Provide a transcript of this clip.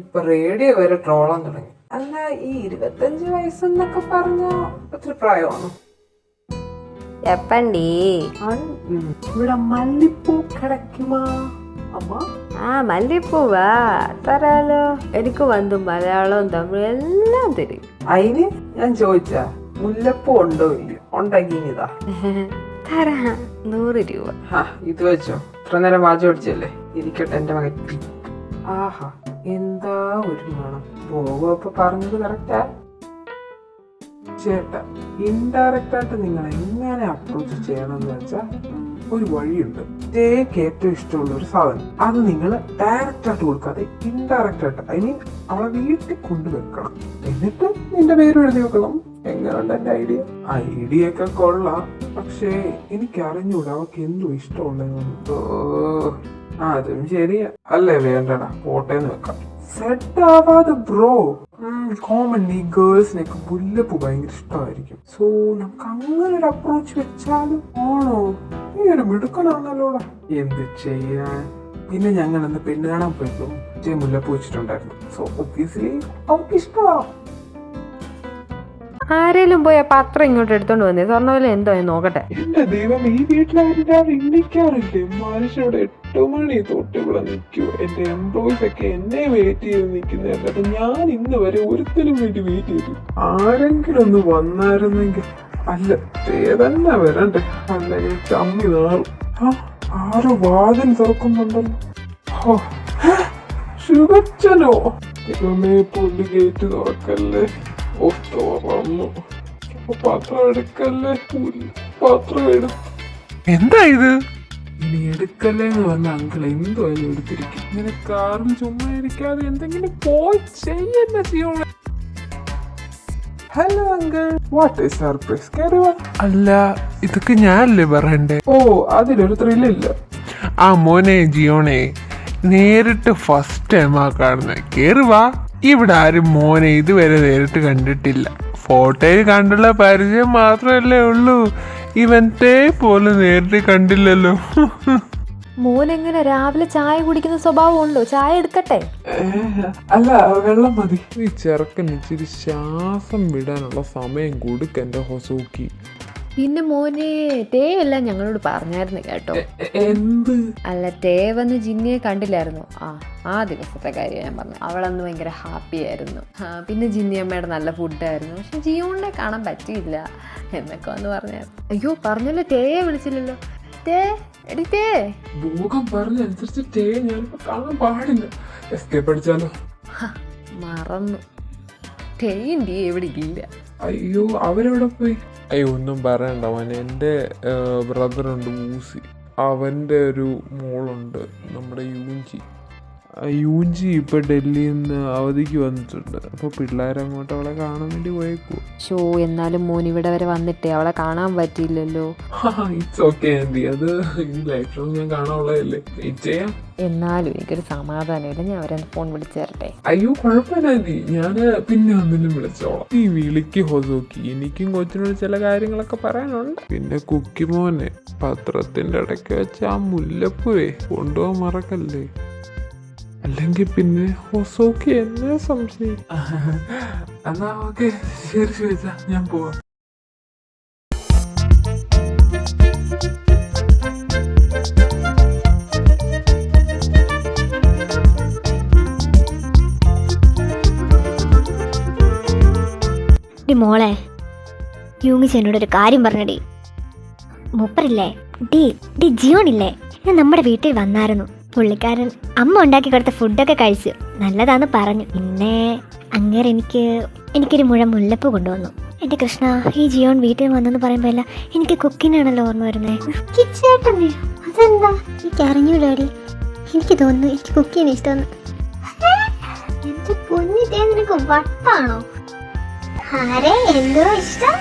ഇപ്പൊ റേഡിയോ വരെ ട്രോളാൻ തുടങ്ങി. അല്ല, ഈ 25 വയസ്സെന്നൊക്കെ പറഞ്ഞ ഒത്തിരി പ്രായമാണോ? എപ്പണ്ടി ഇവിടെ മല്ലിപ്പൂ കിടക്കുമാ അമ്മ? മല്ലിപ്പൂവാ തരാലോ. എനിക്ക് വന്നു മലയാളവും തമിഴും എല്ലാം തരും. അതിന് ഞാൻ ചോദിച്ച മുല്ലപ്പൂ ഉണ്ടോ ഇല്ലയോ? ഉണ്ടെങ്കിൽ ഇതാ തരാ 100 രൂപ. ഇത് വെച്ചോ. ഇത്ര നേരം വാചം അടിച്ചല്ലേ, ഇരിക്കട്ടെ എന്റെ മകൻ. ആഹാ, എന്താ ഒരു മണം. ബോബ പറഞ്ഞത് കറക്റ്റാ. ചേട്ടാ, ഇൻഡയറക്റ്റ് ആയിട്ട് നിങ്ങൾ എങ്ങനെ അപ്രോച്ച് ചെയ്യണമെന്ന് വെച്ചാൽ ഒരു വഴിയുണ്ട്. ജയക്ക് ഏറ്റവും ഇഷ്ടമുള്ള ഒരു സാധനം അത് നിങ്ങൾ ഡയറക്റ്റ് ആയിട്ട് കൊടുക്കാതെ ഇൻഡയറക്റ്റ് ആയിട്ട്, ഐ മീൻ അവളെ വീട്ടിൽ കൊണ്ടുവെക്കണം. എന്നിട്ട് നിന്റെ പേര് എഴുതി വെക്കണം. എങ്ങനെയുണ്ട് എന്റെ ഐഡിയ ഒക്കെ കൊള്ളാം. പക്ഷേ എനിക്ക് അറിഞ്ഞൂടാ അവൾക്ക് എന്തോ ഇഷ്ടമുണ്ടെന്ന്. അതും ശരിയാ അല്ലേ? വേണ്ടടാ, പോട്ടേന്ന് വെക്കാം. സെറ്റ് ആവാതെ ബ്രോ. കോമൺലി ഗേൾസിനൊക്കെ മുല്ലപ്പൂ ഭയങ്കര ഇഷ്ടമായിരിക്കും. സോ നമുക്ക് അങ്ങനെ ഒരു അപ്രോച്ച് വെച്ചാലും ആണോ? ഈ ഒരു മിടുക്കനാണല്ലോടാ. എന്ത് ചെയ്യാൻ? പിന്നെ ഞങ്ങൾ ഇന്ന് പെണ്ണ് കാണാൻ പോയപ്പോ മുല്ലപ്പൂ വെച്ചിട്ടുണ്ടായിരുന്നു. സോ ഒബ്വിയസ്ലി അവർക്ക് ഇഷ്ടമാവും. ആരേലും പോയ പത്രം ഇങ്ങോട്ട് എടുത്തോണ്ട് വന്നേ. സ്വർണ്ണവില എന്തോ നോക്കട്ടെ. എന്റെ ദൈവം, ഈ വീട്ടിലാരും എണ്ണിക്കാറില്ലേ? മനുഷ്യവിടെ 8 മണി തൊട്ട് ഇവിടെ നിൽക്കൂ. എന്റെ എംപ്ലോയീസ് ഒക്കെ എന്നെ വെയിറ്റ് ചെയ്ത് നിൽക്കുന്നതല്ല. ഞാൻ ഇന്ന് വരെ ഒരുത്തിനും വേണ്ടി വെയിറ്റ് ചെയ്തു. ആരെങ്കിലും ഒന്ന് വന്നായിരുന്നെങ്കിൽ. അല്ല, തന്നെ വരണ്ടേ, അല്ലെങ്കിൽ ചമ്മി നാറും. ആരോ വാതിൽ തുറക്കുന്നുണ്ടല്ലോ. ശുഭച്ചനോ? ദൈവമേ, പുള്ളി ഗേറ്റ് തുറക്കല്ലേ. തുറന്നു. പാത്രം എടുക്കല്ലേ, പാത്രം എന്താ ഇത്? ഇനി എടുക്കല്ലേ എന്ന് പറഞ്ഞ അങ്കിൾ എന്തോ എടുത്തിരിക്കും. ഇങ്ങനെ കാറിൽ ചുമ്മാ ഇരിക്കാതെ എന്തെങ്കിലും പോയി ചെയ്യല്ലേ ചെയ്യോളെ. Hello uncle, what is surprise? അല്ല, ഇതൊക്കെ ഞാനല്ലേ പറയണ്ടേ? ഓ, അതിലൊരു ത്രില്ലില്ല. മോനെ ജിയോണെ, നേരിട്ട് ഫസ്റ്റ് ടൈമാ കാണുന്നത്. കേറുവാ. ഇവിടെ ആരും മോനെ ഇതുവരെ നേരിട്ട് കണ്ടിട്ടില്ല. ഫോട്ടോയിൽ കണ്ടുള്ള പരിചയം മാത്രമല്ലേ ഉള്ളൂ. ഇവന്റെ പോലും നേരിട്ട് കണ്ടില്ലല്ലോ. മോനെങ്ങനെ രാവിലെ ചായ കുടിക്കുന്ന സ്വഭാവം ഉണ്ടോ? ചായ എടുക്കട്ടെ? അല്ല, വെള്ളം മതി. ഈ ചെറുക്കൻ ഇച്ചിരി ശ്വാസം വിടാനുള്ള സമയം കൊടുക്കന്റെ ഹൊസൂക്കി. പിന്നെ മോനെ, ടേ എല്ലാം ഞങ്ങളോട് പറഞ്ഞായിരുന്നു കേട്ടോ. എന്ത്? അല്ല, ടേ വന്ന് ജിന്നിയെ കണ്ടില്ലായിരുന്നു. ആ ദിവസത്തെ കാര്യം ഞാൻ പറഞ്ഞു. അവളന്ന് ഭയങ്കര ഹാപ്പി ആയിരുന്നു. പിന്നെ ജിന്നി അമ്മയുടെ നല്ല ഫുഡായിരുന്നു. പക്ഷെ ജിയോണിനെ കാണാൻ പറ്റിയില്ല എന്നൊക്കെ വന്ന് പറഞ്ഞായിരുന്നു. അയ്യോ, പറഞ്ഞല്ലോ, ടേയെ വിളിച്ചില്ലല്ലോ. ടേ, എടി ടേ. ഭൂകം പറഞ്ഞനുസരിച്ച് ടേ ഞാനിപ്പോ കാണാൻ പാടില്ല. എസ്കേപ്പ് അടിച്ചാലോ? മറന്നു. ടേയും ടീ എവിടെ ഇല്ല. അയ്യോ, അവരെവിടെ പോയി? അയ്യോ, ഒന്നും പറയണ്ട മോനെ. എൻ്റെ ബ്രദറുണ്ട് ഊസി. അവൻ്റെ ഒരു മോളുണ്ട്, നമ്മുടെ യൂഞ്ചി ഇപ്പൊ ഡൽഹിയിൽ നിന്ന് അവധിക്ക് വന്നിട്ടുണ്ട്. അപ്പൊ പിള്ളേരങ്ങോട്ട് അവളെ കാണാൻ വേണ്ടി പോയേക്കോ. എന്നാലും മോൻ ഇവിടെ വരെ വന്നിട്ടേ അവളെ കാണാൻ പറ്റിയില്ലല്ലോ. ഇറ്റ്സ് ഓക്കെ ആൻറ്റി, അത് ലൈഫിൽ ഞാൻ കാണാനുള്ളതല്ലേ. വെയിറ്റ് ചെയ്യാം. എന്നാലും എനിക്കൊരു സമാധാനമില്ല. ഞാൻ അവരെ ഫോൺ വിളിച്ചു തരട്ടെ? അയ്യോ, കുഴപ്പമില്ല ആൻറ്റി, ഞാൻ പിന്നെ ഒന്നിനും വിളിച്ചോളാം. ഈ വിളിക്ക് ഹൊസോക്കി, എനിക്കും കൊച്ചിനോട് ചില കാര്യങ്ങളൊക്കെ പറയാനുണ്ട്. പിന്നെ കുക്കി മോനെ, പത്രത്തിന്റെ ഇടയ്ക്ക് വെച്ച ആ മുല്ലപ്പൂവേ കൊണ്ടുപോകാൻ മറക്കല്ലേ. അല്ലെങ്കിൽ പിന്നെ ഹൊസോക്കി എന്നെ സംശയം. എന്നാ ഓക്കെ, ശരി ശരി, ഞാൻ പോവാം. മോളെ, യൂമിച്ച് എന്നോടൊരു കാര്യം പറഞ്ഞടി. മൂപ്പറില്ലേ, ജിയോണില്ലേ, ഞാൻ നമ്മുടെ വീട്ടിൽ വന്നായിരുന്നു. പുള്ളിക്കാരൻ അമ്മ ഉണ്ടാക്കി കൊടുത്ത ഫുഡൊക്കെ കഴിച്ചു. നല്ലതാന്ന് പറഞ്ഞു. പിന്നെ അങ്ങേരെ എനിക്കൊരു മുഴം മുല്ലപ്പൂ കൊണ്ടുവന്നു. എൻ്റെ കൃഷ്ണ, ഈ ജിയോൺ വീട്ടിൽ വന്നെന്ന് പറയുമ്പോൾ എല്ലാം എനിക്ക് കുക്കിനാണല്ലോ ഓർമ്മ വരുന്നത്. അതെന്താ എനിക്ക് അറിഞ്ഞൂടാടി. എനിക്ക് തോന്നുന്നു എനിക്ക് കുക്കിന് ഇഷ്ടമെന്ന്. എന്റെ പൊന്നിട്ടേ, നിനക്ക് വട്ടാണോ? ആരെ എന്തോ ഇഷ്ടം?